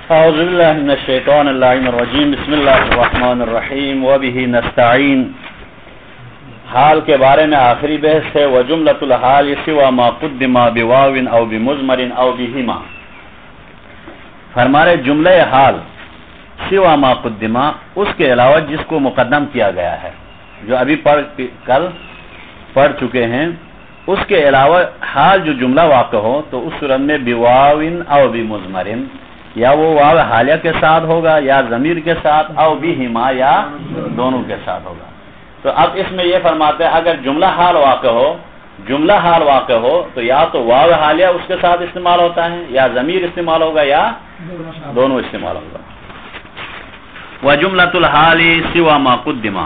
اعوذ باللہ من الشیطان اللعین الرجیم بسم اللہ الرحمن الرحیم وبہ نستعین. حال کے بارے میں آخری بحث ہے. وجملۃ الحال سوى ما قدم بواو او بمضمر او بہما. فرمارے جملہ حال سوى ما قدم، اس کے علاوہ جس کو مقدم کیا گیا ہے، جو ابھی کل پڑھ چکے ہیں، اس کے علاوہ حال جو جملہ واقع ہو تو اس صورت میں بواو او بمضمر، یا وہ واو حالیہ کے ساتھ ہوگا یا ضمیر کے ساتھ، او بہما یا دونوں کے ساتھ ہوگا. تو اب اس میں یہ فرماتے ہیں اگر جملہ حال واقع ہو تو یا تو واو حالیہ اس کے ساتھ استعمال ہوتا ہے، یا ضمیر استعمال ہوگا یا دونوں استعمال ہوگا. وجملۃ الحال سوى ما قدم،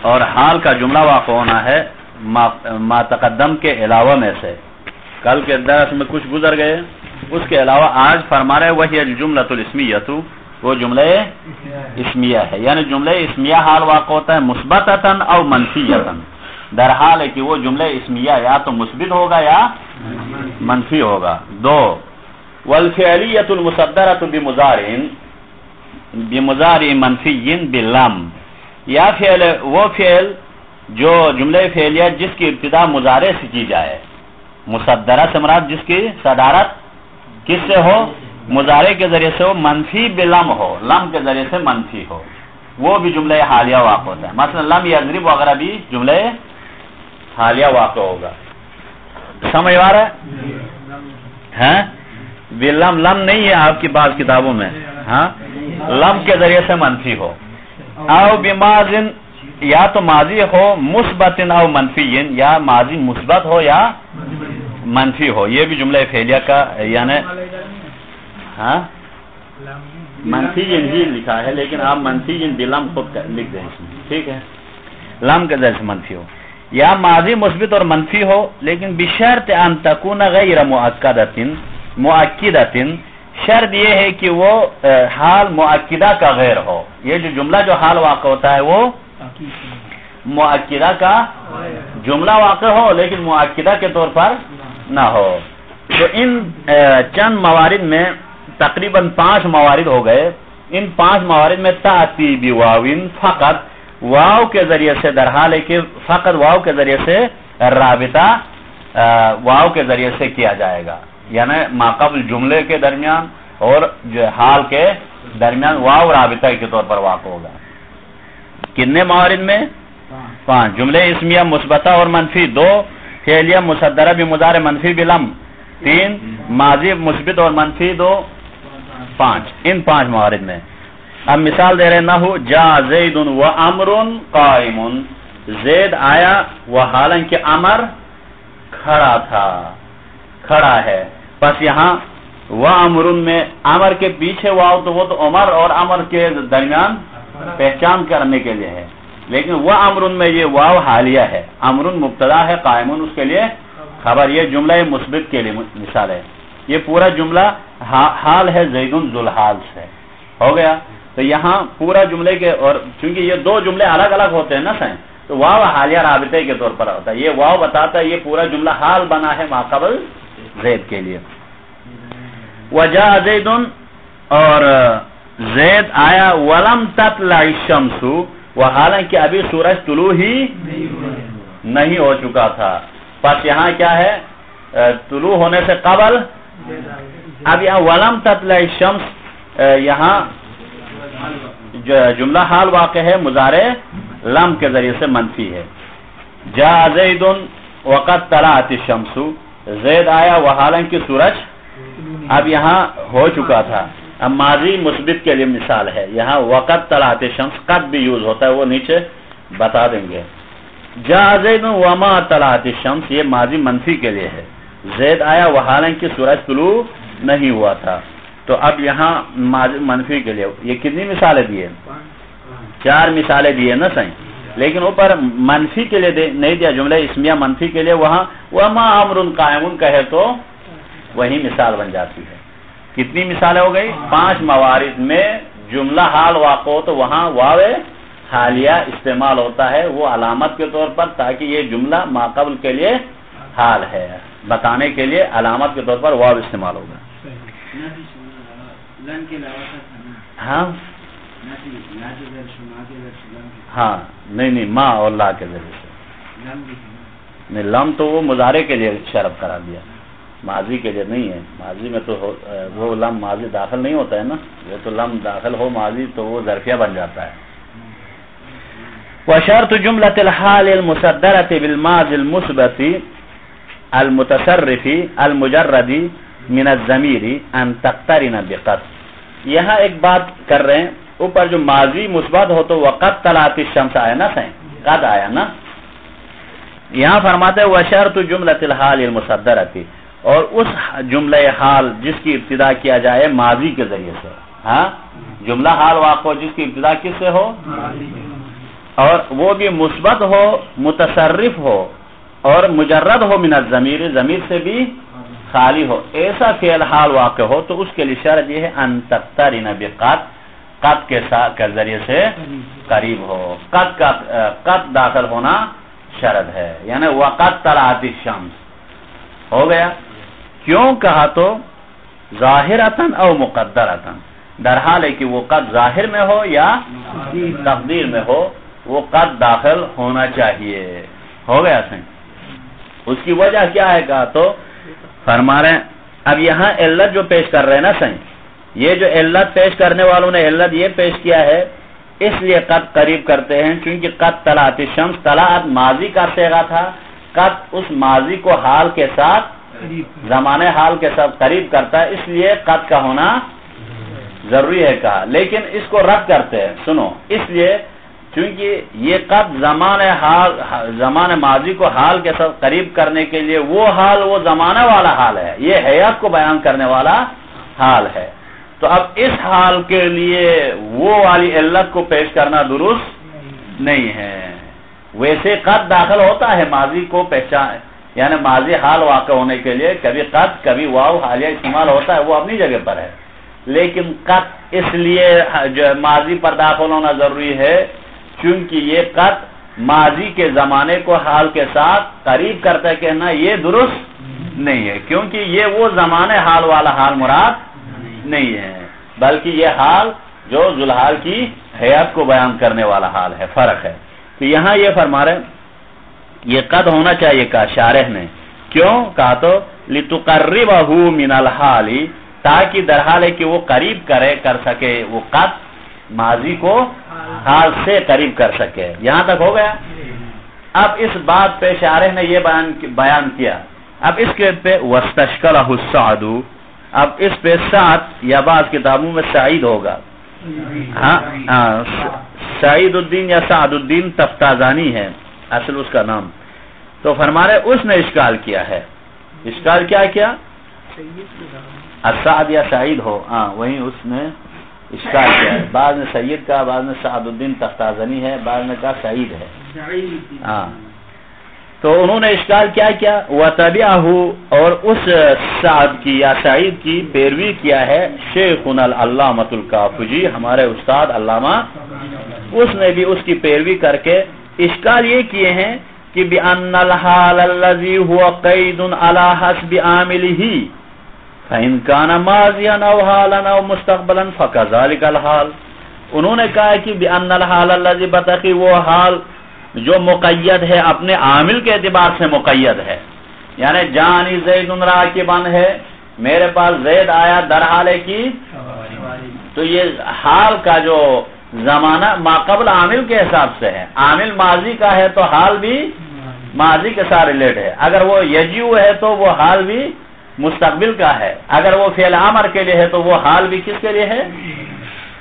اور حال کا جملہ واقع ہونا ہے ما تقدم کے علاوہ میں سے. کل کے درس میں کچھ گزر گئے، اس کے علاوہ آج فرما رہے وہی الجملۃ الاسمیہ، وہ جملہ اسمیہ ہے. یعنی جملہ اسمیہ حال واقع ہوتا ہے مثبتۃ او منفیۃ، در حال ہے کہ وہ جملہ اسمیہ یا تو مثبت ہوگا یا منفی ہوگا. دو والفعلیۃ المصدرۃ بمضارع منفی باللام، یا فعل وہ فعل جو جملہ فعلیہ جس کی ابتدا مضارع سے کی جائے، مصدرہ سے مراد جس کی صدارت کس سے ہو، مضارع کے ذریعے سے ہو، منفی بلم ہو، لم کے ذریعے سے منفی ہو، وہ بھی جملہ حالیہ واقع ہوتا ہے. مثلا لم یضرب وغیرہ بھی جملہ حالیہ واقع ہوگا. سمجھ آ رہا ہے؟ بلم لم نہیں ہے آپ کی بعض کتابوں میں، ہاں لم کے ذریعے سے منفی ہو. او بماضٍ، یا تو ماضی ہو مثبت او منفی، یا ماضی مثبت ہو یا منفی ہو، یہ بھی جملہ فعلیہ کا یعنی ہاں منفی ہی لکھا ہے، لیکن آپ منفی بلم خود لکھ دیں اس میں، ٹھیک ہے. لم کے ذریعے سے منفی ہو یا ماضی مثبت اور منفی ہو، لیکن بشرط ان تکون غیر مؤکدۃ، شرط یہ ہے کہ وہ حال مؤکدہ کا غیر ہو. یہ جو جملہ جو حال واقع ہوتا ہے وہ مؤکدہ کا جملہ واقع ہو لیکن مؤکدہ کے طور پر نہ ہو. تو ان چند موارد میں تقریباً 5 موارد ہو گئے. ان 5 موارد میں تأتی بواوین، فقط واو کے ذریعے سے، در حال ہے کہ فقط واو کے ذریعے سے رابطہ واو کے ذریعے سے کیا جائے گا، یعنی ماقبل جملے کے درمیان اور جو حال کے درمیان واو رابطہ کے طور پر واقع ہوگا. کتنے موارد میں؟ 5. جملے اسمیہ مثبتہ اور منفی 2، فعلیہ مصدرہ بمضارع منفی بلم 3، ماضی مثبت اور منفی 2 5. ان 5 موارد میں اب مثال دے رہے نحو جاء زید و عمر قائم، زید آیا و حالانکہ عمر کھڑا تھا، کھڑا ہے. پس یہاں و عمر میں عمر کے پیچھے واو تو وہ تو عمر اور عمر کے درمیان پہچان کرنے کے لیے ہے، لیکن وہ عمر میں یہ واو حالیہ ہے، عمر مبتدا ہے، قائم اس کے لیے خبر. یہ جملہ مثبت کے لیے مثال ہے. یہ پورا جملہ حال ہے زید ذو الحال سے، ہو گیا. تو یہاں پورا جملے کے، اور چونکہ یہ 2 جملے الگ الگ ہوتے ہیں نا سائیں، تو واو حالیہ رابطے کے طور پر ہوتا ہے. یہ واو بتاتا ہے یہ پورا جملہ حال بنا ہے ماقبل زید کے لیے. وجاء زید، اور زید آیا، ولم تطلع الشمس، وہ حالانکہ ابھی سورج طلوع ہی نہیں ہو چکا تھا. پس یہاں کیا ہے؟ طلوع ہونے سے قبل. اب یہاں ولم تطلع الشمس، یہاں جملہ حال واقع ہے مضارع لم کے ذریعے سے منفی ہے. جاء زید وقد طلعت الشمس، زید آیا وہ حالانکہ سورج اب یہاں ہو چکا تھا. اب ماضی مثبت کے لیے مثال ہے، یہاں وقت طلعت الشمس، قد بھی یوز ہوتا ہے، وہ نیچے بتا دیں گے. جاء زید وما طلعت الشمس، یہ ماضی منفی کے لیے ہے، زید آیا وہ حالانکہ سورج طلوع نہیں ہوا تھا. تو اب یہاں ماضی منفی کے لیے یہ کتنی مثالیں دیے؟ 4 مثالیں دیے نا صحیح، لیکن اوپر منفی کے لیے نہیں دیا. جملہ اسمیہ منفی کے لیے وہاں وما امر قائم کہے تو وہی مثال بن جاتی ہے. کتنی مثالیں ہو گئی؟ 5 موارد میں جملہ حال واقع ہو تو وہاں واو حالیہ استعمال ہوتا ہے، وہ علامت کے طور پر، تاکہ یہ جملہ ماقبل کے لیے حال ہے. بتانے کے لیے علامت کے طور پر واو استعمال ہوگا. ہاں ہاں نہیں ما اور لا کے ذریعے سے نہیں. لم تو وہ مضارع کے لیے شرط قرار دیا, ماضی کے لیے نہیں ہے. ماضی میں تو وہ لم ماضی داخل نہیں ہوتا ہے نا, وہ تو لم داخل ہو ماضی تو وہ ظرفیہ بن جاتا ہے. وشرط جملة الحال المصدرة بالماضي المثبت المتصرف المجرد من الضمیر ان تقترن بقد. یہاں ایک بات کر رہے ہیں, اوپر جو ماضی مثبت ہو تو وقت طلعت الشمس آیا نا, صحیح قد آیا نا. یہاں فرماتے ہیں وشرط جملۃ الحال المصدرۃ, اور اس جملہ حال جس کی ابتدا کیا جائے ماضی کے ذریعے سے. ہاں جملہ حال واقع ہو جس کی ابتدا کس سے ہو, اور وہ بھی مثبت ہو, متصرف ہو, اور مجرد ہو من الضمیر, ضمیر سے بھی خالی ہو. ایسا فعل حال واقع ہو تو اس کے لیے شرط یہ ہے ان تقترن بقد, قد کے ساتھ کے ذریعے سے قریب ہو. قد داخل ہونا شرط ہے, یعنی وقت طلعت الشمس ہو گیا. کیوں کہا تو ظاہرتاً او مقدرتاً, در حال ہے کہ وہ قد ظاہر میں ہو یا تقدیر میں ہو, وہ قد داخل ہونا چاہیے. ہو گیا صحیح. اس کی وجہ کیا ہے کہا تو فرما رہے ہیں, اب یہاں علت جو پیش کر رہے ہیں نا صحیح, یہ جو علت پیش کرنے والوں نے علت یہ پیش کیا ہے اس لیے قد قریب کرتے ہیں کیونکہ قد طلعت الشمس, طلعت ماضی کا صیغہ تھا, قد اس ماضی کو حال کے ساتھ زمانے حال کے ساتھ قریب کرتا ہے, اس لیے قد کا ہونا ضروری ہے کہا. لیکن اس کو رد کرتے ہیں, سنو, اس لیے چونکہ یہ قد زمان ماضی کو حال کے ساتھ قریب کرنے کے لیے وہ حال وہ زمانہ والا حال ہے, یہ حیات کو بیان کرنے والا حال ہے. تو اب اس حال کے لیے وہ والی علت کو پیش کرنا درست نہیں ہے. ویسے قد داخل ہوتا ہے ماضی کو پہچان, یعنی ماضی حال واقع ہونے کے لیے کبھی قد کبھی واو حالیہ استعمال ہوتا ہے, وہ اپنی جگہ پر ہے. لیکن قد اس لیے جو ماضی پر داخل ہونا ضروری ہے کیونکہ یہ قد ماضی کے زمانے کو حال کے ساتھ قریب کرتا ہے, کہنا یہ درست نہیں ہے کیونکہ یہ وہ زمانے حال والا حال مراد نہیں ہے, بلکہ یہ حال جو ذوالحال کی حیات کو بیان کرنے والا حال ہے, فرق ہے. تو یہاں یہ فرما رہے یہ قد ہونا چاہیے کہا شارح نے. کیوں کہا تو لتقربہ من الحال, تاکہ در حال ہے کہ وہ قریب کر سکے, وہ قد ماضی کو حال سے قریب کر سکے. یہاں تک ہو گیا. اب اس بات پہ شارح نے یہ بیان کیا. اب اس کے پہ واستشکلہ السعد, اب اس پہ سعد یا بعض کتابوں میں سعید ہوگا, ہاں سعید الدین یا سعد الدین تفتازانی ہے اصل اس کا نام. تو فرما رہے اس نے اشکال کیا ہے. اشکال کیا کیا, سعد یا سعید ہو, ہاں وہی اس نے اشکال کیا ہے. بعض نے سید کا, بعض نے سعد الدین تفتازنی ہے, بعض نے کہا سعید ہے. ہاں تو انہوں نے اشکال کیا کیا, وَتَبِعَهُ, اور اس سعد کی یا سعید کی پیروی کیا ہے شیخنا العلامۃ الکافجی, ہمارے استاد علامہ, اس نے بھی اس کی پیروی کر کے اشکال یہ کیے ہیں کہ بِأَنَّ الْحَالَ الَّذِي هُوَ قَيْدٌ عَلَى حَسْبِ عَامِلِهِ فَإِنْ كَانَ مَاضِيًا أَوْ حَالًا أَوْ مُسْتَقْبَلًا فَكَذَلِكَ الْحَالُ. انہوں نے کہا کہ بِأَنَّ الْحَالَ الَّذِي, بتقی وہ حال جو مقید ہے اپنے عامل کے اعتبار سے مقید ہے, یعنی جانی زید راکبن ہے, میرے پاس زید آیا در حال ہے کی, تو یہ حال کا جو زمانہ ما قبل عامل کے حساب سے ہے. عامل ماضی کا ہے تو حال بھی ماضی کے ساتھ ریلیٹ ہے. اگر وہ یجیو ہے تو وہ حال بھی مستقبل کا ہے. اگر وہ فعل امر کے لیے ہے تو وہ حال بھی کس کے لیے ہے,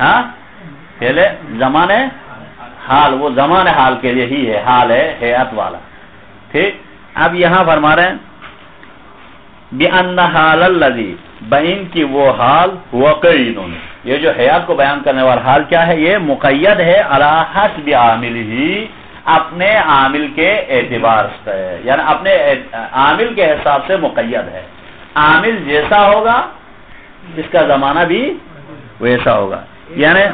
ہاں فعل زمانے حال, وہ زمان حال کے لیے ہی ہے, حال ہے حیات والا. ٹھیک. اب یہاں فرما رہے ہیں بِأَنَّ حَالَ الَّذِي, بین کی وہ حال وقید, یہ جو حیات کو بیان کرنے والا حال کیا ہے, یہ مقید ہے علی حسب عاملہ, اپنے عامل کے اعتبار سے, یعنی اپنے عامل کے حساب سے مقید ہے. عامل جیسا ہوگا اس کا زمانہ بھی ویسا ہوگا. یعنی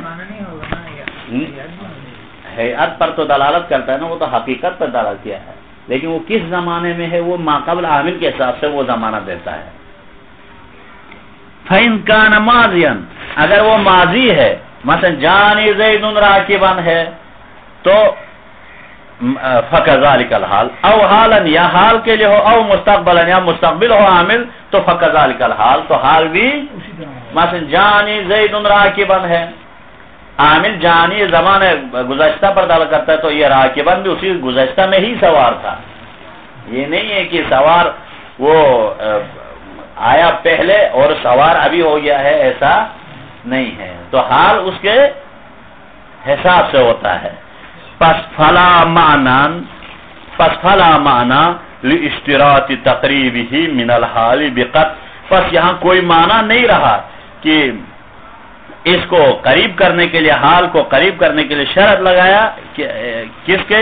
حیات پر تو دلالت کرتا ہے نا, وہ تو حقیقت پر دلالت کیا ہے. لیکن وہ کس زمانے میں ہے وہ ما قبل عامل کے حساب سے وہ زمانہ دیتا ہے. فَإِنْ كَانَ مَاضِيًا اگر وہ ماضی ہے مثلا جانی زید راکبا ہے تو فَكَذَلِكَ الْحَالِ او حالا یا حال کے لیے ہو او مستقبلا یا مستقبل ہو عامل تو فَكَذَلِكَ الْحَالِ تو حال بھی مثلا جانی زید راکبا ہے عامل جانی زمان گزشتہ پر دل کرتا ہے تو یہ راکبن بھی اسی گزشتہ میں ہی سوار تھا. یہ نہیں ہے کہ سوار وہ آیا پہلے اور سوار ابھی ہو گیا ہے، ایسا نہیں ہے. تو حال اس کے حساب سے ہوتا ہے. پس فلا معنی لاشتراط تقریبہ من الحال بقط پس یہاں کوئی معنی نہیں رہا کہ اس کو قریب کرنے کے لیے حال کو قریب کرنے کے لیے شرط لگایا کس کے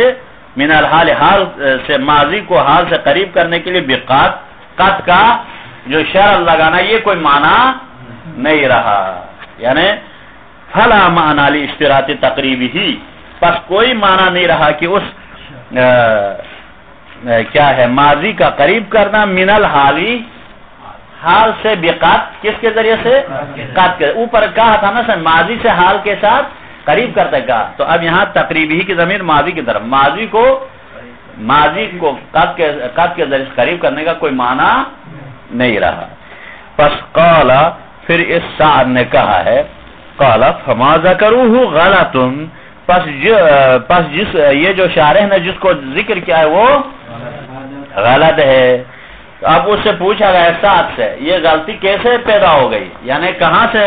من الحال حال سے ماضی کو حال سے قریب کرنے کے لیے بقط قط کا جو شرط لگانا یہ کوئی معنی نہیں رہا. یعنی فلا معنی لاشتراط تقریبہ پس کوئی معنی نہیں رہا کہ اس کیا ہے ماضی کا قریب کرنا من الحالی حال سے بقات کس کے ذریعے سے قات کے اوپر کہا تھا نا سر ماضی سے حال کے ساتھ قریب کرتے کہا تو اب یہاں تقریبی کی ضمیر ماضی کی طرف ماضی کو قات کے ذریعے سے قریب کرنے کا کوئی معنی نہیں رہا. پس قال پھر اس سعد نے کہا ہے قال فما ذکروہ غلط پس جس یہ جو شارح نے جس کو ذکر کیا ہے وہ غلط ہے. اب اس سے پوچھا گیا ساتھ سے یہ غلطی کیسے پیدا ہو گئی یعنی کہاں سے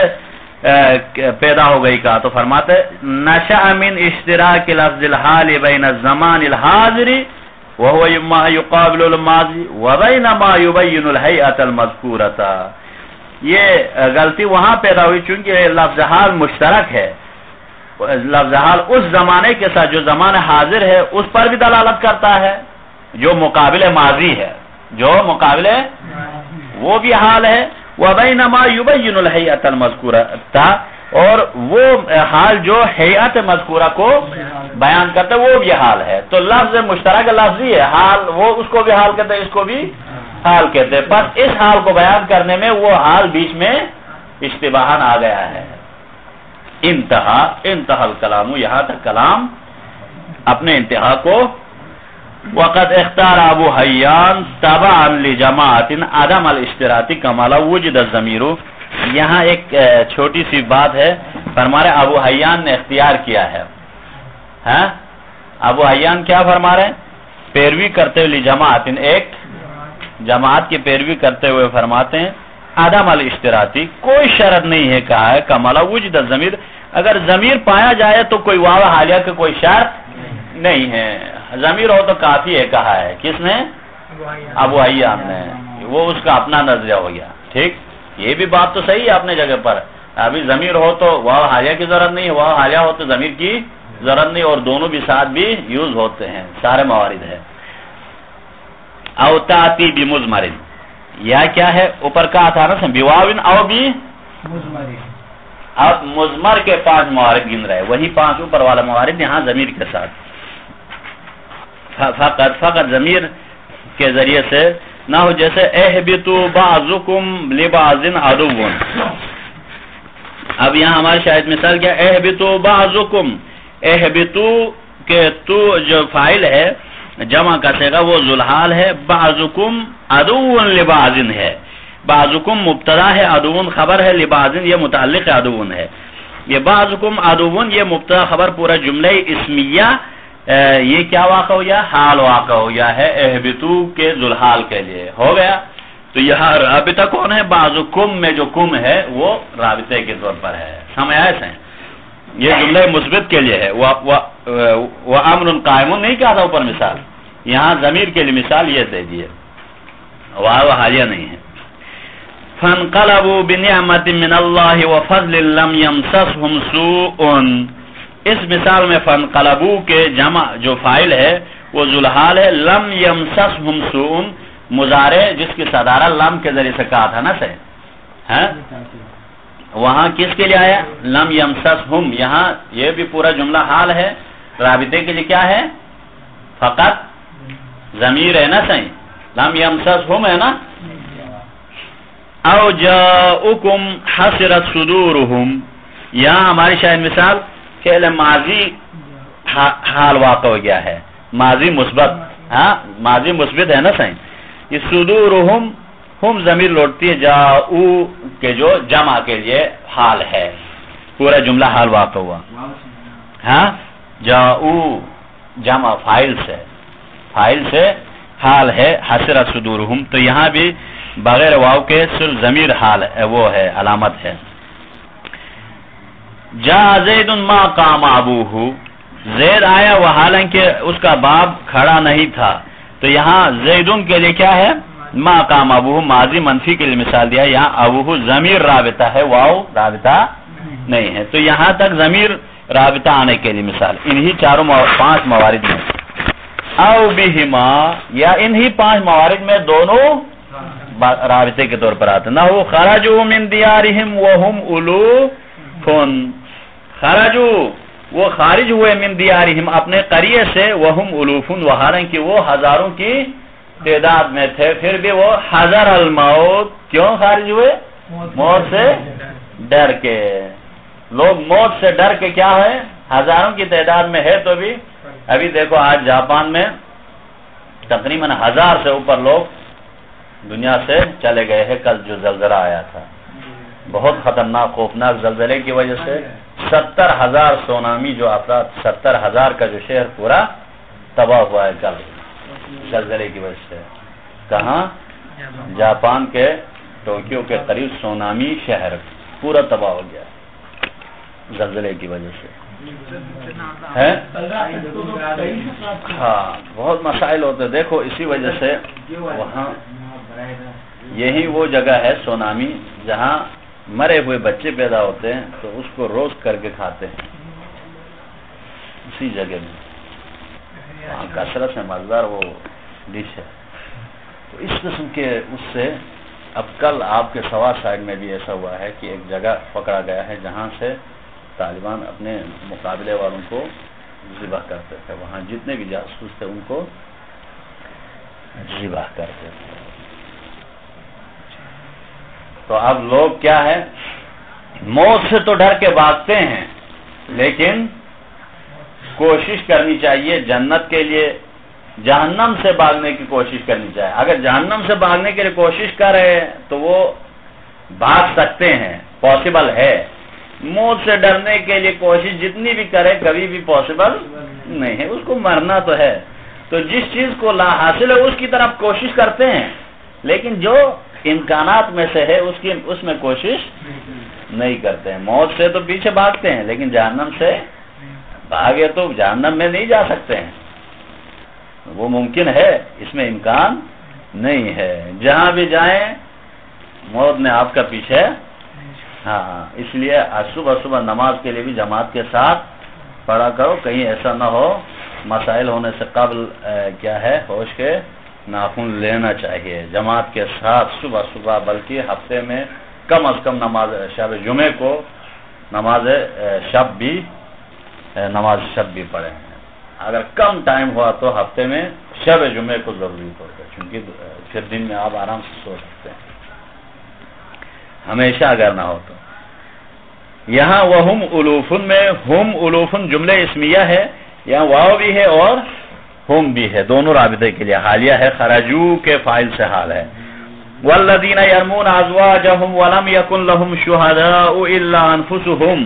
پیدا ہو گئی کہا تو فرماتے نشأ من اشتراک لفظ الحال بین الزمان الحاضر وهو ما يقابل الماضی وبین ما يبین الهیئة المذکورة. یہ غلطی وہاں پیدا ہوئی چونکہ لفظ حال مشترک ہے. لفظ حال اس زمانے کے ساتھ جو زمانہ حاضر ہے اس پر بھی دلالت کرتا ہے جو مقابل ماضی ہے جو مقابل وہ بھی حال ہے وَبَيْنَ مَا يُبَيِّنُ الْحَيْئَةَ الْمَذْكُورَةَ اور وہ حال جو حیات مذکورہ کو بیان کرتا ہے وہ بھی حال ہے. تو لفظ مشترک لفظی ہے حال وہ اس کو بھی حال کہتے ہیں اس کو بھی حال کہتے ہیں. بس اس حال کو بیان کرنے میں وہ حال بیچ میں اشتباہاً آ گیا ہے. انتہا الکلام یہاں تک کلام اپنے انتہا کو وقد اختار ابو حیان تبعا لجماعت عدم الاشتراط کما لو وجد الضمیر. یہاں ایک چھوٹی سی بات ہے فرما رہے ابو حیان نے اختیار کیا ہے ابو حیان کیا فرما رہے پیروی کرتے ہوئے لجماعت ایک جماعت کی پیروی کرتے ہوئے فرماتے ہیں عدم الاشتراطی کوئی شرط نہیں ہے کہا ہے کما لو وجد الضمیر اگر ضمیر پایا جائے تو کوئی واو حالیہ کا کوئی شرط نہیں ہے. ضمیر ہو تو کافی ہے کہا ہے کس نے ابو حیان نے وہ اس کا اپنا نظریہ ہو گیا. ٹھیک یہ بھی بات تو صحیح ہے اپنے جگہ پر ابھی ضمیر ہو تو واو حالیہ کی ضرورت نہیں واو حالیہ ہو تو ضمیر کی ضرورت نہیں اور دونوں بھی ساتھ بھی یوز ہوتے ہیں سارے موارد ہے. او تاتی بمضمر یا کیا ہے اوپر کہا تھا نا بواوین او بھی اب مضمر کے 5 موارد گن رہے وہی 5 اوپر والا موارد یہاں ضمیر کے ساتھ فقط ضمیر کے ذریعے سے نہ ہو جیسے اہبتو بعضکم لبعض عدو. اب یہاں ہمارے شاید مثال کیا اہبتو بعضکم اہبتو کہ تو جو فاعل ہے جمع کا صیغہ وہ ذوالحال ہے بعضکم عدو لبعض ہے بعضکم مبتدا ہے عدو خبر ہے لبعض یہ متعلق عدو ہے. یہ بعضکم عدو یہ مبتدا خبر پورا جملہ اسمیہ یہ کیا واقع ہو گیا حال واقع ہو گیا ہے اہبتو کے ذوالحال کے لیے ہو گیا. تو یہاں رابطہ کون ہے بعضکم میں جو کم ہے وہ رابطے کے طور پر ہے سمجھ آئے یہ جملہ مثبت کے لیے ہے وہ امر قائم نہیں کہا تھا اوپر مثال یہاں ضمیر کے لیے مثال یہ دے دیے واو حالیہ نہیں ہے. فانقلبوا بنعمت من اللہ وفضل لم يمسسهم سوء اس مثال میں فانقلبوا کے جمع جو فاعل ہے وہ ذوالحال ہے لم يمسسهم سوء مضارع جس کی صدارہ لم کے ذریعے سے کہا تھا نا سے وہاں کس کے لیے آیا لم يمسسهم یہاں یہ بھی پورا جملہ حال ہے رابطے کے لیے کیا ہے فقط ضمیر ہے نا صحیح، لم یمسسہم ہے نا. او جاؤکم حسرت صدورہم، یہاں ہماری شاید مثال فعل ماضی حال واقع ہو گیا ہے، ماضی مثبت. ہاں ماضی مثبت ہے نا صحیح. یہ صدورہم ہم ضمیر لوٹتی ہے جاؤ کے جو جمع کے لیے حال ہے، پورا جملہ حال واقع ہوا. ہاں جاؤ جمع فاعل سے حال ہے حسرت صدورہم. تو یہاں بھی بغیر واو کے صرف ضمیر حال ہے، وہ ہے علامت ہے. جا زید ما قام ابوہ، زید آیا وہ حالانکہ اس کا باپ کھڑا نہیں تھا. تو یہاں زیدن کے لیے کیا ہے؟ ما قام ابوہ، ماضی منفی کے لیے مثال دیا. یہاں ابوہ ضمیر رابطہ ہے، واو رابطہ نہیں ہے. تو یہاں تک ضمیر رابطہ آنے کے لیے مثال انہی چاروں 5 موارد میں. او بہما، یا انہی 5 موارد میں دونوں رابطے کے طور پر آتے. نہ وہ خرجوا من دیارہم وہم الوف، خرجوا وہ خارج ہوئے من دیارہم اپنے قریے سے، وہم الوف و حالانکہ وہ ہزاروں کی تعداد میں تھے. پھر بھی وہ حذر الموت، کیوں خارج ہوئے؟ موت سے ڈر کے. لوگ موت سے ڈر کے کیا ہے؟ ہزاروں کی تعداد میں ہے. تو بھی ابھی دیکھو آج جاپان میں تقریباً 1000 سے اوپر لوگ دنیا سے چلے گئے ہیں. کل جو زلزلہ آیا تھا بہت خطرناک خوفناک زلزلے کی وجہ سے 70,000 سونامی جو افراد، 70,000 کا جو شہر پورا تباہ ہوا ہے کل زلزلے کی وجہ سے. کہاں؟ جاپان کے ٹوکیو کے قریب سونامی شہر پورا تباہ ہو گیا زلزلے کی وجہ سے. ہے ہاں بہت مسائل ہوتے. دیکھو اسی وجہ سے وہاں یہی وہ جگہ ہے سونامی جہاں مرے ہوئے بچے پیدا ہوتے ہیں تو اس کو روسٹ کر کے کھاتے ہیں اسی جگہ میں. وہاں کثرت سے مزیدار وہ ڈش ہے. تو اس قسم کے اس سے اب کل آپ کے سوا سائڈ میں بھی ایسا ہوا ہے کہ ایک جگہ پکڑا گیا ہے جہاں سے طالبان اپنے مقابلے والوں کو ذبح کرتے تھے. وہاں جتنے بھی جاسوس تھے ان کو ذبح کرتے تھے. تو اب لوگ کیا ہے، موت سے تو ڈر کے بھاگتے ہیں لیکن کوشش کرنی چاہیے جنت کے لیے. جہنم سے بھاگنے کی کوشش کرنی چاہیے. اگر جہنم سے بھاگنے کے لیے کوشش کر رہے ہیں تو وہ بھاگ سکتے ہیں، پاسبل ہے. موت سے ڈرنے کے لیے کوشش جتنی بھی کرے کبھی بھی پاسبل نہیں ہے. اس کو مرنا تو ہے. تو جس چیز کو لا حاصل ہے اس کی طرف کوشش کرتے ہیں لیکن جو امکانات میں سے ہے اس میں کوشش نہیں کرتے ہیں. موت سے تو پیچھے بھاگتے ہیں لیکن جہنم سے بھاگے تو جہنم میں نہیں جا سکتے ہیں. وہ ممکن ہے، اس میں امکان نہیں ہے. جہاں بھی جائیں موت نے آپ کا پیچھے. ہاں اس لیے صبح صبح نماز کے لیے بھی جماعت کے ساتھ پڑھا کرو. کہیں ایسا نہ ہو مسائل ہونے سے قبل کیا ہے ہوش کے ناخن لینا چاہیے جماعت کے ساتھ صبح صبح. بلکہ ہفتے میں کم از کم نماز شب جمعے کو نماز شب بھی پڑھیں. اگر کم ٹائم ہوا تو ہفتے میں شب جمعے کو ضروری پڑتا ہے کیونکہ پھر دن میں آپ آرام سے سو سکتے ہیں ہمیشہ اگر نہ ہو تو. یہاں وہم الوفن میں ہم الوفن جملے اسمیہ ہے. یہاں واو بھی ہے اور ہم بھی ہے، دونوں رابطے کے لیے. حالیہ ہے، خرجو کے فاعل سے حال ہے. والذین یرمون ازواجہم ولم یکن لہم شہداء الا انفسہم.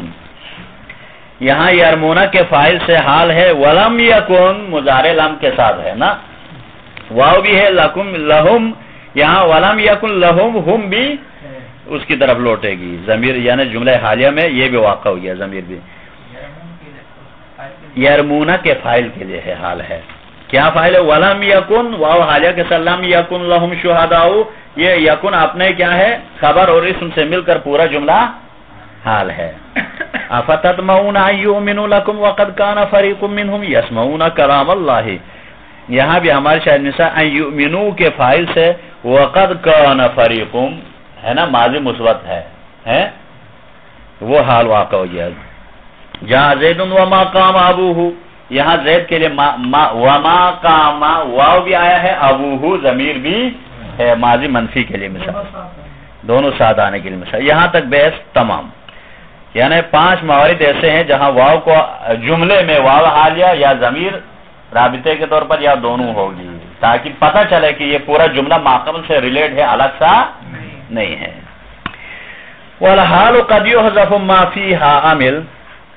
یہاں یرمونا کے فاعل سے حال ہے. ولم یکن مضارع لم کے ساتھ ہے نا. واو بھی ہے لکم لہم. یہاں ولم یکن لہم ہم بھی اس کی طرف لوٹے گی. ضمیر یعنی جملہ حالیہ میں یہ بھی واقع ہو گیا. ضمیر بھی یرمونا کے فاعل کے لیے ہے، حال ہے. کیا فاعل ہے؟ ولم یکن واو حالیہ کے ساتھ لم یکن لہم شہداء. یہ یکن اپنے کیا ہے خبر اور اسم سے مل کر پورا جملہ حال ہے. افتطمعون ان یؤمنوا لکم وقد کان فریق منهم یسمعون کلام اللہ. یہاں بھی ہمارے شاید مثال ان یؤمنوا کے فاعل سے وقد کان فریق ہے نا، ماضی مثبت ہے وہ حال واقع ہو گیا. جاء زید وما قام ابوہ. یہاں زید کے لیے وما قاما واو بھی آیا ہے، ابوہ ضمیر بھی ہے، ماضی منفی کے لیے مثال، دونوں ساتھ آنے کے لیے مثال. یہاں تک بحث تمام. یعنی 5 موارد ایسے ہیں جہاں واو کو جملے میں واو حالیہ یا ضمیر رابطے کے طور پر یا دونوں ہوگی، تاکہ پتہ چلے کہ یہ پورا جملہ ماقبل سے ریلیٹ ہے، الگ سا نہیں ہے. والحال قد يحذف ما فيها عامل.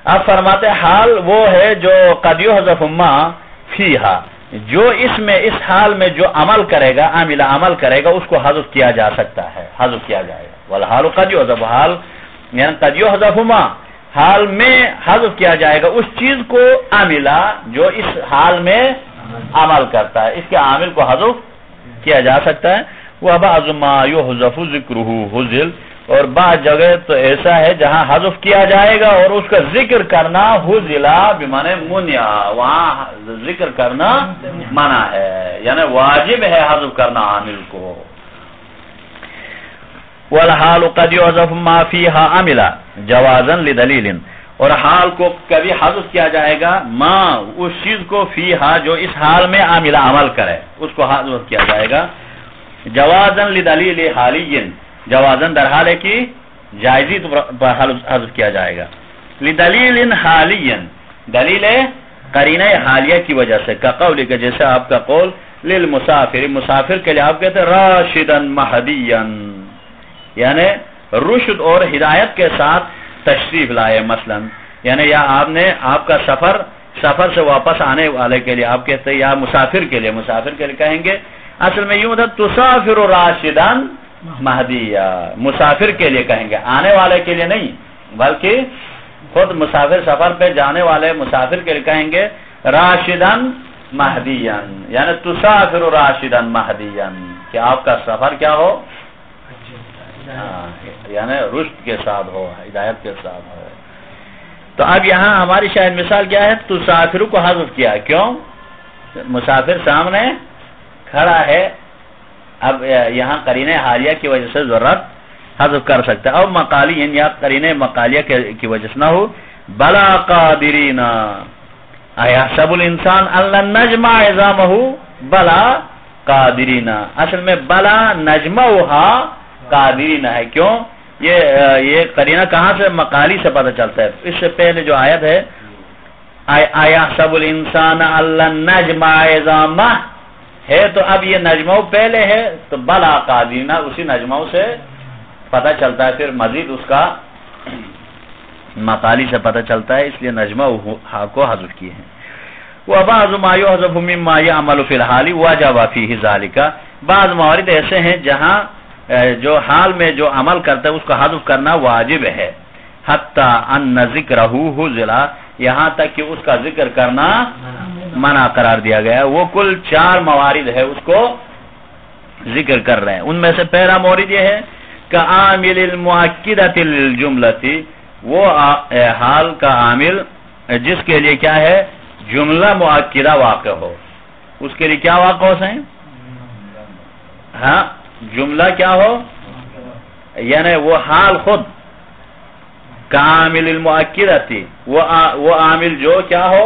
اب فرماتے حال وہ ہے جو قد يحذف ما فيها، جو اس میں اس حال میں جو عمل کرے گا، عمل کرے گا، اس کو حذف کیا جا سکتا ہے، حذف کیا جائے گا. والحال قد يحذف، حال یعنی قد يحذف ما، حال میں حذف کیا جائے گا اس چیز کو عاملہ جو اس حال میں عمل کرتا ہے، اس کے عامل کو حذف کیا جا سکتا ہے. وبعض ما يحذف ذکرہ حذف، اور بعض جگہ تو ایسا ہے جہاں حذف کیا جائے گا اور اس کا ذکر کرنا حذلا بمعنی منع، وہاں ذکر کرنا منع ہے، یعنی واجب ہے حذف کرنا عامل کو. والحال قد يحذف ما فيها عاملا جوازا لدلیل، اور حال کو کبھی حذف کیا جائے گا ما اس چیز کو فیہا جو اس حال میں عاملہ عمل کرے، اس کو حذف کیا جائے گا جوازا لدلیل حالی، جوازن در حال ہے کہ جائزی پر حذف کیا جائے گا. لدلیل حالی، دلیل قرینہ حالیہ کی وجہ سے، کا قول کہ جیسے آپ کا قول للمسافر، مسافر کے لیے آپ کہتے ہیں راشدا مہدیا، یعنی رشد اور ہدایت کے ساتھ تشریف لائے مثلا، یعنی یا آپ کا سفر سے واپس آنے والے کے لیے آپ کہتے ہیں، یا مسافر کے لیے کہیں گے. اصل میں یوں ہوتا تسافر راشدا مہدیہ، مسافر کے لیے کہیں گے، آنے والے کے لیے نہیں، بلکہ خود مسافر سفر پہ جانے والے مسافر کے لیے کہیں گے راشدن مہدیان، یعنی تسافر راشدن مہدیان، کہ آپ کا سفر کیا ہو، یعنی رشد کے ساتھ ہو، ہدایت کے ساتھ ہو. تو اب یہاں ہماری شاید مثال کیا ہے، تسافر کو حذف کیا، کیوں؟ مسافر سامنے کھڑا ہے، اب یہاں قرینہ حالیہ کی وجہ سے ضرورت حذف کر سکتا ہے. اور مقالی یا قرینہ مقالیہ کی وجہ سے نہ ہو. بلا قادرین ایحسب الانسان ان لن نجمع عظامہ بلا قادرین، اصل میں بلا نجمعها قادرین ہے. کیوں؟ یہ قرینہ کہاں سے؟ مقالی سے پتہ چلتا ہے. اس سے پہلے جو آیت ہے ایحسب الانسان ان لن نجمع عظامہ ہے، تو اب یہ نجمہ پہلے ہے، تو بلا قادرین اسی نجمہ سے پتہ چلتا ہے، پھر مزید اس کا مقالی سے پتہ چلتا ہے، اس لیے نجمہ کو حذف کیے ہیں. وبعض ما يحذف مما يعمل في الحال وجب فيه ذلك، بعض موارد ایسے ہیں جہاں جو حال میں جو عمل کرتا ہے اس کو حذف کرنا واجب ہے. حتی ان ذکرہ حذل، یہاں تک کہ اس کا ذکر کرنا منع قرار دیا گیا. وہ کل 4 موارد ہے اس کو ذکر کر رہے ہیں. ان میں سے پہلا مورد یہ ہے کہ عامل المؤکدۃ للجملۃ، وہ حال کا عامل جس کے لیے کیا ہے، جملہ مؤکدہ واقع ہو. اس کے لیے کیا واقع ہو سہیں؟ ہاں، جملہ کیا ہو، یعنی وہ حال خود کامل المؤکدۃ، وہ عامل جو کیا ہو،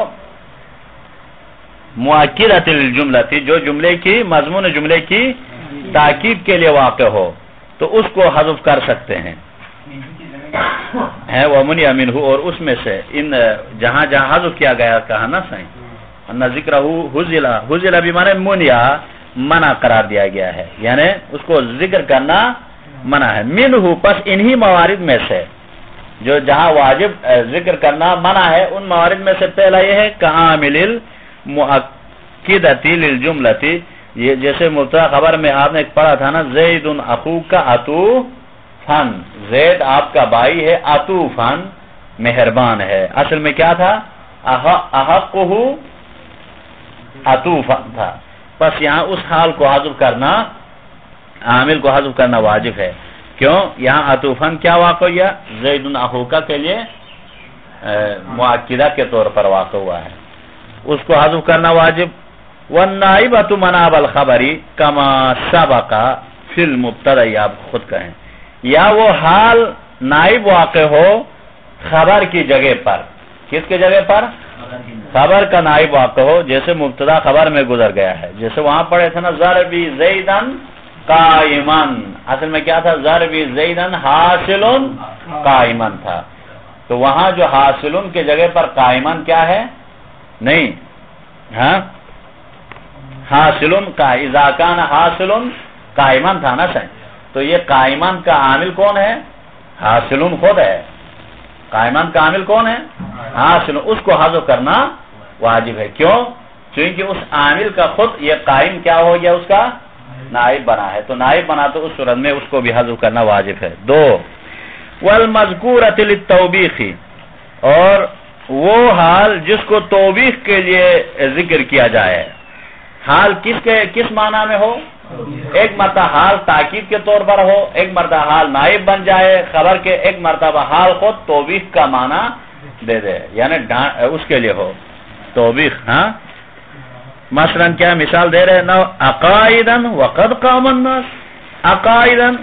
مؤکدۃ للجملۃ، جو جملے کی مضمون جملے کی تاکید کے لیے واقع ہو، تو اس کو حذف کر سکتے ہیں. ہے ومنع منہ، اور اس میں سے ان جہاں حذف کیا گیا کہا نا صحیح، ان ذکرہ حذل بمعنی منع، منع قرار دیا گیا ہے، یعنی اس کو ذکر کرنا منع ہے. منہ، پس انہی موارد میں سے جو جہاں واجب ذکر کرنا منع ہے، ان موارد میں سے پہلا یہ ہے کہ عامل المؤکدۃ للجملۃ، یہ جیسے مبتدا خبر میں آپ نے پڑھا تھا نا، زید اخوک عطوفن، زید آپ کا بھائی ہے، عطوفن مہربان ہے. اصل میں کیا تھا، احقہ عطوفن تھا. بس یہاں اس حال کو حذف کرنا، عامل کو حذف کرنا واجب ہے. کیوں؟ یہاں عطوفن کیا واقع ہوا، زید اخوکا کے لیے مؤکدہ کے طور پر واقع ہوا ہے، اس کو حذف کرنا واجب. والنائبۃ مناب الخبر کما سبق فی المبتدا، آپ خود کہیں، یا وہ حال نائب واقع ہو خبر کی جگہ پر. کس کے جگہ پر؟ خبر کا نائب واقع ہو، جیسے مبتدا خبر میں گزر گیا ہے. جیسے وہاں پڑھے تھے نا ضربی زیدن قائمن، اصل میں کیا تھا؟ ضربی زیدن حاصلن قائمن تھا. تو وہاں جو حاصلن کی جگہ پر قائمن کیا ہے؟ نہیں، ہاں حاصلن کا اذا کان حاصلن قائمن تھا نا صحیح. تو یہ قائمن کا عامل کون ہے؟ حاصلن خود ہے. قائمن کا عامل کون ہے؟ حاصلن. اس کو حذف کرنا واجب ہے. کیوں؟ چونکہ اس عامل کا خود یہ قائم کیا ہو گیا؟ اس کا نائب بنا ہے. تو نائب بنا تو اس صورت میں اس کو بھی حذف کرنا واجب ہے. 2 والمذکورۃ للتوبیخ، اور وہ حال جس کو توبیخ کے لیے ذکر کیا جائے. حال کس معنی میں ہو؟ ایک مرتبہ حال تاکید کے طور پر ہو، ایک مرتبہ حال نائب بن جائے خبر کے، ایک مرتبہ حال خود توبیخ کا معنی دے دے، یعنی اس کے لیے ہو توبیخ. ہاں مثلا کیا مثال دے رہے نا؟ عقائدن وقد قام الناس. عقائدن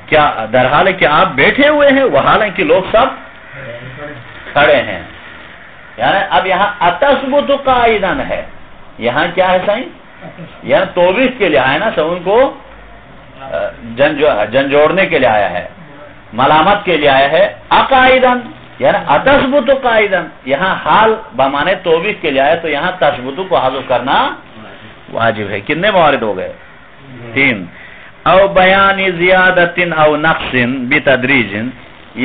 کیا در حال کہ آپ بیٹھے ہوئے ہیں، وہ حالانکہ لوگ سب کھڑے ہیں. یعنی اب یہاں اتثبت قائدن ہے، یہاں کیا ہے صحیح؟ یعنی توبیخ کے لیے آیا نا، سب ان کو جھنجھوڑنے کے لیے آیا ہے، ملامت کے لیے آیا ہے. عقائدن یعنی اتثبت قائدن، یہاں حال بمانے توبیخ کے لیے آیا، تو یہاں تثبت کو حذف کرنا واجب ہے. کتنے موارد ہو گئے؟ 3. او بیان زیادت او نقص بتدریج،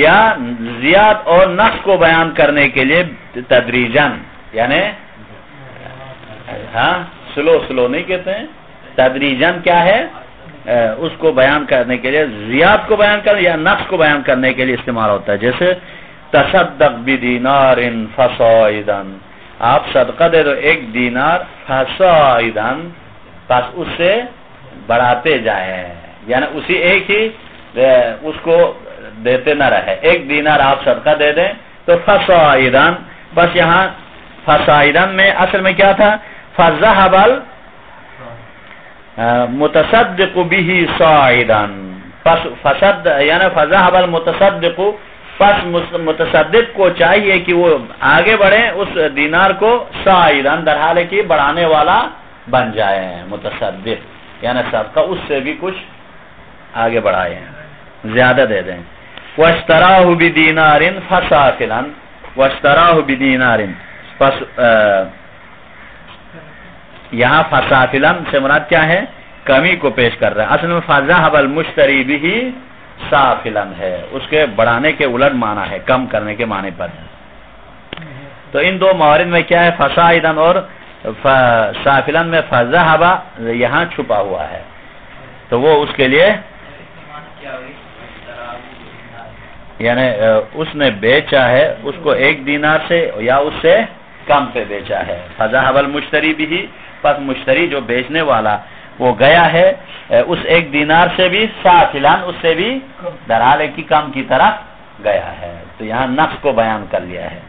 یا زیاد اور نقص کو بیان کرنے کے لیے تدریجن، یعنی ہاں سلو نہیں کہتے ہیں. تدریجن کیا ہے؟ اس کو بیان کرنے کے لیے، زیاد کو بیان کرنے یا نقص کو بیان کرنے کے لیے استعمال ہوتا ہے. جیسے تصدق بدینار فصاعدا، آپ صدقہ دے دو 1 دینار، فصاعدا پس اس سے بڑھاتے جائیں، یعنی اسی ایک ہی اس کو دیتے نہ رہے. 1 دینار آپ صدقہ دے دیں تو فصاعدا، بس یہاں فصاعدا میں اصل میں کیا تھا؟ فذهب المتصدق به صاعدا، پس فسد یعنی فذهب المتصدق، پس متصدق کو چاہیے کہ وہ آگے بڑھے اس دینار کو صاعدا، در حال کہ بڑھانے والا بن جائے. متصدق یعنی صدقہ اس سے بھی کچھ آگے بڑھائے، زیادہ دے دیں. واشتراه بدینار فسافلا، واشتراه بدینار، پس یہاں فسافلن سے مراد کیا ہے؟ کمی کو پیش کر رہا ہے. اصل میں فذهب المشتری به سافلن ہے، اس کے بڑھانے کے الٹ معنی ہے، کم کرنے کے معنی پر ہے. تو ان 2 موارد میں کیا ہے؟ فصاعدا اور سافلن میں فذهب یہاں چھپا ہوا ہے، تو وہ اس کے لیے یعنی اس نے بیچا ہے، اس کو 1 دینار سے یا اس سے کم پہ بیچا ہے. فذهب المشتری به، پس مشتری جو بیچنے والا وہ گیا ہے اس 1 دینار سے بھی سافلان، اس سے بھی درحال کی کم کی طرف گیا ہے. تو یہاں نقص کو بیان کر لیا ہے.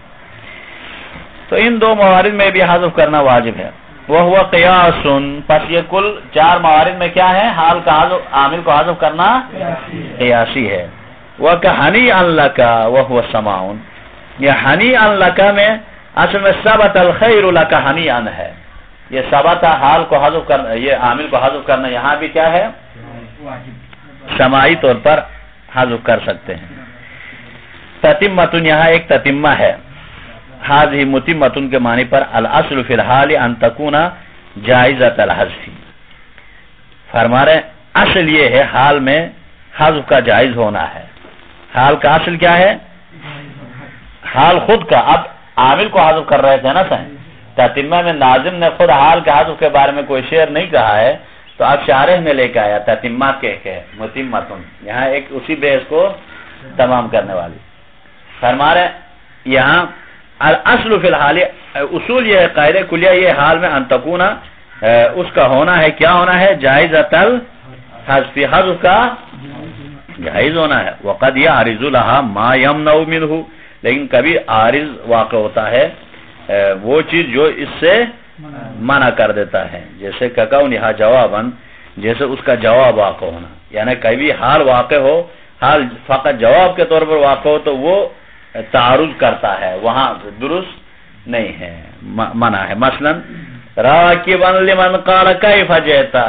تو ان 2 موارد میں بھی حذف کرنا واجب ہے. وہو قیاس، پس یہ کل 4 موارد میں کیا ہے؟ حال کا حذف، عامل کو حذف کرنا قیاسی ہے. وَكَحَنِيًا لَكَ وَهُوَ سَمَاعٌ، یہ حَنِيًا لَكَ میں اصل میں ثبت الخیر لَكَ حَنِيًا ہے. یہ ثبت حال کو حذف کرنا، یہ عامل کو حذف کرنا یہاں بھی کیا ہے؟ سماعی طور پر حذف کر سکتے ہیں. تتمتن، یہاں ایک تتمہ ہے. هذه متمتن کے معنی پر الاصل فی الحال ان تکون جائزۃ الحذف، فرما رہے اصل یہ ہے حال میں حذف کا جائز ہونا ہے. حال کا اصل کیا ہے؟ حال خود کا. اب عامل کو حذف کر رہے تھے نا صحیح، تتمہ میں ناظم نے خود حال کے حذف کے بارے میں کوئی شعر نہیں کہا ہے، تو اب شارح میں لے کے آیا تتمہ کہہ کے متمتن، یہاں ایک اسی بحث کو تمام کرنے والی. فرما رہے یہاں الاصل فی الحال، اصول یہ ہے، قاعدہ کلیہ یہ حال میں ان تکون، اس کا ہونا ہے، کیا ہونا ہے؟ جائزۃ الحذف، حذف کا جائز ہونا ہے. وقد یعرض لها ما یمنع منه، لیکن کبھی عارض واقع ہوتا ہے وہ چیز جو اس سے منع کر دیتا ہے. جیسے ککونھا جوابا، جیسے اس کا جواب واقع ہونا، یعنی کبھی حال واقع ہو، حال فقط جواب کے طور پر واقع ہو تو وہ تعارض کرتا ہے، وہاں درست نہیں ہے، منع ہے۔ مثلا راکبن لمن قال کیف جئتا،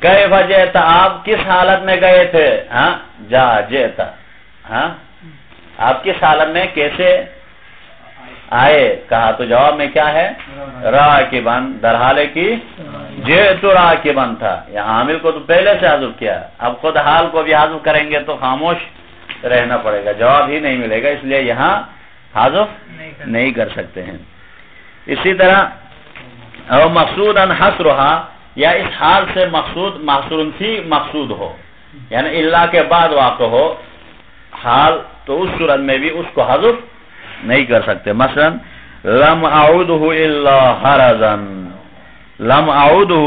کیف جئتا آپ کس حالت میں گئے تھے؟ ہاں جا جئتا، ہاں آپ کس حالت میں کیسے آئے؟ کہا تو جواب میں کیا ہے؟ راکبن، در حال کی جئت راکبن تھا، یہاں عامل کو تو پہلے سے حذف کیا، اب خود حال کو بھی حذف کریں گے تو خاموش رہنا پڑے گا، جواب ہی نہیں ملے گا، اس لیے یہاں حذف نہیں کر سکتے ہیں۔ اسی طرح او مقصودا حصرها، یا اس حال سے مقصود محصور فی مقصود ہو، یعنی اللہ کے بعد واقع ہو حال، تو اس صورت میں بھی اس کو حذف نہیں کر سکتے۔ مثلا لم اعودہ الا حرزا، لم اعودہ،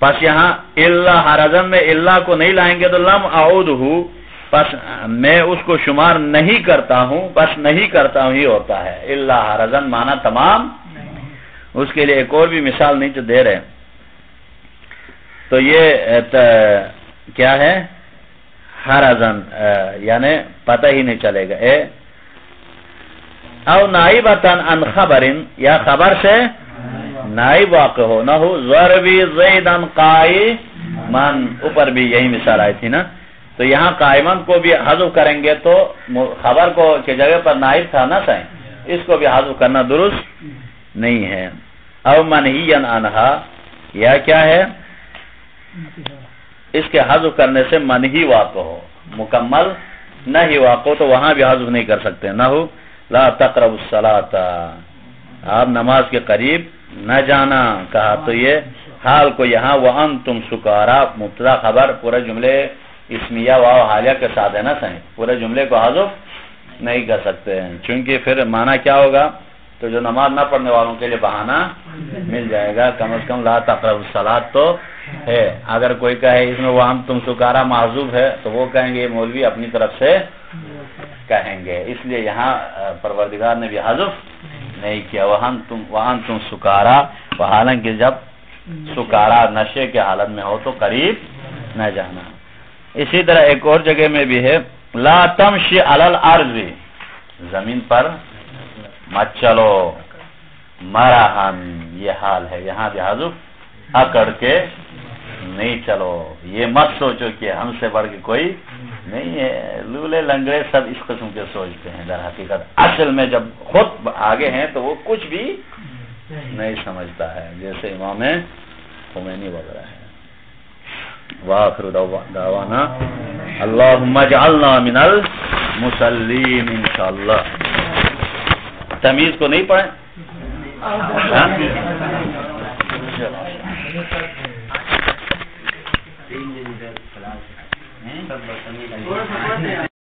پس یہاں الا حرزا میں اللہ کو نہیں لائیں گے تو لم اعودہ، پس میں اس کو شمار نہیں کرتا ہوں، بس نہیں کرتا ہوں ہی ہوتا ہے۔ الا حرزا معنی تمام، اس کے لیے ایک اور بھی مثال نیچے دے رہے ہیں، تو یہ کیا ہے؟ حرزن، یعنی پتہ ہی نہیں چلے گا۔ او نائبتن عن خبرن، یا خبر سے نائب واقع ہو نہ ہو، ضربی زیدن قائمن، اوپر بھی یہی مثال آئی تھی نا، تو یہاں قائمن کو بھی حذف کریں گے تو خبر کو کی جگہ پر نائب تھا نا سائیں، اس کو بھی حذف کرنا درست نہیں ہے۔ او منہین عنہا، یا کیا ہے؟ اس کے حذف کرنے سے منہی واقع ہو، مکمل نہیں واقع ہو تو وہاں بھی حذف نہیں کر سکتے۔ نہ ہو لا تقربوا الصلاۃ، آپ نماز کے قریب نہ جانا، کہا تو یہ حال کو یہاں وانتم سکارا، مبتدا خبر پورے جملے اسمیہ واو حالیہ کے ساتھ ہے نا سائیں، پورے جملے کو حذف نہیں کر سکتے ہیں، چونکہ پھر معنی کیا ہوگا؟ تو جو نماز نہ پڑھنے والوں کے لیے بہانہ مل جائے گا، کم از کم لا تقربوا الصلاۃ تو ہے۔ اگر کوئی کہے اس میں وانتم سکارا معذوف ہے تو وہ کہیں گے مولوی اپنی طرف سے کہیں گے، اس لیے یہاں پروردگار نے بھی حذف نہیں کیا، وانتم سکارا، حالانکہ جب سکارا نشے کے حالت میں ہو تو قریب نہ جانا۔ اسی طرح ایک اور جگہ میں بھی ہے لا تمشی علی الارض، زمین پر مت چلو، مرحن، یہ حال ہے، یہاں بھی حذف اکڑ کے نہیں چلو، یہ مت سوچو کہ ہم سے بڑھ کے کوئی نہیں ہے۔ لولے لنگڑے سب اس قسم کے سوچتے ہیں، در حقیقت اصل میں جب خود آگے ہیں تو وہ کچھ بھی نہیں سمجھتا ہے، جیسے امام خمینی وغیرہ ہے۔ وآخر دعوانا اللہم اجعلنا من المصلین انشاءاللہ۔ تمیز کو نہیں پڑھیں؟